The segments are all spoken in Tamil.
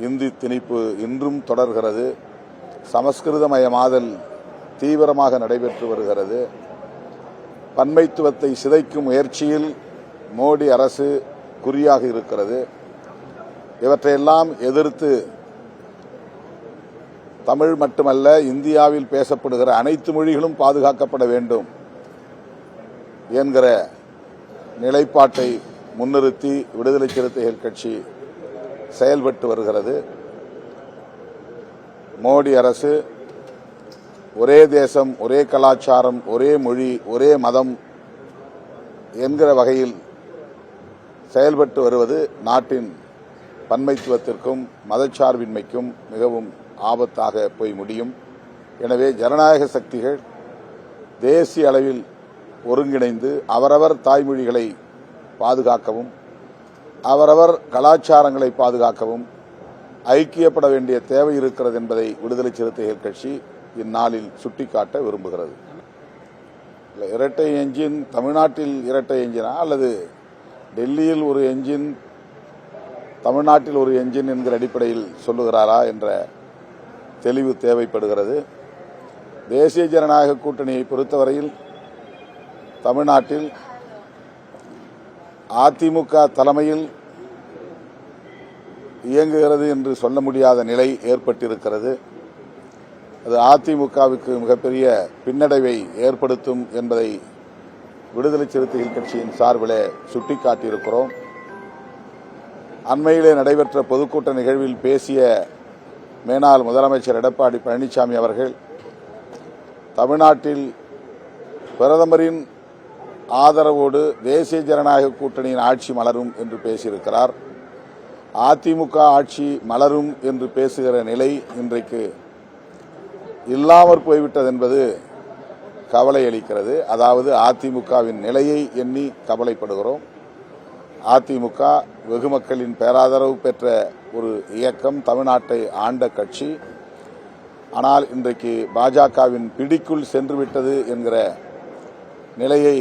இந்தி திணிப்பு இன்றும் தொடர்கிறது. சமஸ்கிருதமயமாதல் தீவிரமாக நடைபெற்று வருகிறது. பன்மைத்துவத்தை சிதைக்கும் முயற்சியில் மோடி அரசு குறியாக இருக்கிறது. இவற்றையெல்லாம் எதிர்த்து தமிழ் மட்டுமல்ல, இந்தியாவில் பேசப்படுகிற அனைத்து மொழிகளும் பாதுகாக்கப்பட வேண்டும் என்கிற நிலைப்பாட்டை முன்னிறுத்தி விடுதலை சிறுத்தைகள் கட்சி செயல்பட்டு வருகிறது. மோடி அரசு ஒரே தேசம், ஒரே கலாச்சாரம், ஒரே மொழி, ஒரே மதம் என்கிற வகையில் செயல்பட்டு வருவது நாட்டின் பன்மைத்துவத்திற்கும் மதச்சார்பின்மைக்கும் மிகவும் ஆபத்தாக போய் முடியும். எனவே ஜனநாயக சக்திகள் தேசிய அளவில் ஒருங்கிணைந்து அவரவர் தாய்மொழிகளை பாதுகாக்கவும் அவரவர் கலாச்சாரங்களை பாதுகாக்கவும் ஐக்கியப்பட வேண்டிய தேவை இருக்கிறது என்பதை விடுதலை சிறுத்தைகள் கட்சி இந்நாளில் சுட்டிக்காட்ட விரும்புகிறது. இரட்டை என்ஜின் தமிழ்நாட்டில் இரட்டை என்ஜினா அல்லது டெல்லியில் ஒரு என்ஜின் தமிழ்நாட்டில் ஒரு என்ஜின் என்கிற அடிப்படையில் சொல்லுகிறாரா என்ற தெளிவு தேவைப்படுகிறது. தேசிய ஜனநாயக கூட்டணியை பொறுத்தவரையில் தமிழ்நாட்டில் அதிமுக தலைமையில் இயங்குகிறது என்று சொல்ல முடியாத நிலை ஏற்பட்டிருக்கிறது. அது அதிமுகவுக்கு மிகப்பெரிய பின்னடைவை ஏற்படுத்தும் என்பதை விடுதலை சிறுத்தைகள் கட்சியின் சார்பில் சுட்டிக்காட்டியிருக்கிறோம். அண்மையிலே நடைபெற்ற பொதுக்கூட்ட நிகழ்வில் பேசிய மேனாள் முதலமைச்சர் எடப்பாடி பழனிசாமி அவர்கள் தமிழ்நாட்டில் பிரதமரின் ஆதரவோடு தேசிய ஜனநாயக கூட்டணியின் ஆட்சி மலரும் என்று பேசியிருக்கிறார். அதிமுக ஆட்சி மலரும் என்று பேசுகிற நிலை இன்றைக்கு இல்லாமற் போய்விட்டது என்பது கவலை அளிக்கிறது. அதாவது அதிமுகவின் நிலையை எண்ணி கவலைப்படுகிறோம். அதிமுக வெகு மக்களின் பேராதரவு பெற்ற ஒரு இயக்கம், தமிழ்நாட்டை ஆண்ட கட்சி. ஆனால் இன்றைக்கு பாஜகவின் பிடிக்குள் சென்றுவிட்டது என்கிற நிலையை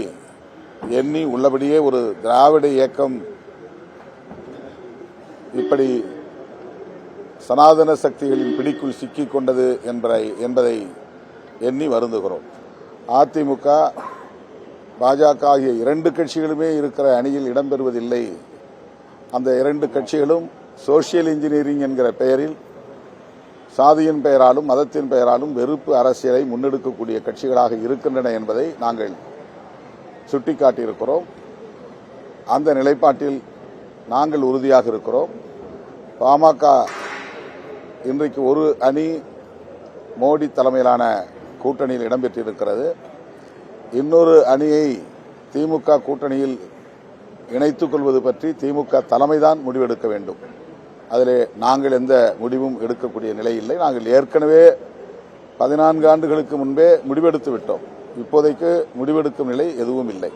எண்ணி உள்ளபடியே ஒரு திராவிட இயக்கம் இப்படி சனாதன சக்திகளின் பிடிக்குள் சிக்கிக் கொண்டது என்பதை எண்ணி வருந்துகிறோம். அதிமுக பாஜக ஆகிய இரண்டு கட்சிகளுமே இருக்கிற அணியில் இடம்பெறுவதில்லை. அந்த இரண்டு கட்சிகளும் சோசியல் இன்ஜினியரிங் என்கிற பெயரில் சாதியின் பெயராலும் மதத்தின் பெயராலும் வெறுப்பு அரசியலை முன்னெடுக்கக்கூடிய கட்சிகளாக இருக்கின்றன என்பதை நாங்கள் சுட்டிக்காட்டியிருக்கிறோம். அந்த நிலைப்பாட்டில் நாங்கள் உறுதியாக இருக்கிறோம். பாமக இன்றைக்கு ஒரு அணி மோடி தலைமையிலான கூட்டணியில் இடம்பெற்றிருக்கிறது. இன்னொரு அணியை திமுக கூட்டணியில் இணைத்துக் கொள்வது பற்றி திமுக தலைமைதான் முடிவெடுக்க வேண்டும். அதிலே நாங்கள் எந்த முடிவும் எடுக்கக்கூடிய நிலை இல்லை. நாங்கள் ஏற்கனவே 14 ஆண்டுகளுக்கு முன்பே முடிவெடுத்து விட்டோம். இப்போதைக்கு முடிவெடுக்கும் நிலை எதுவும் இல்லை.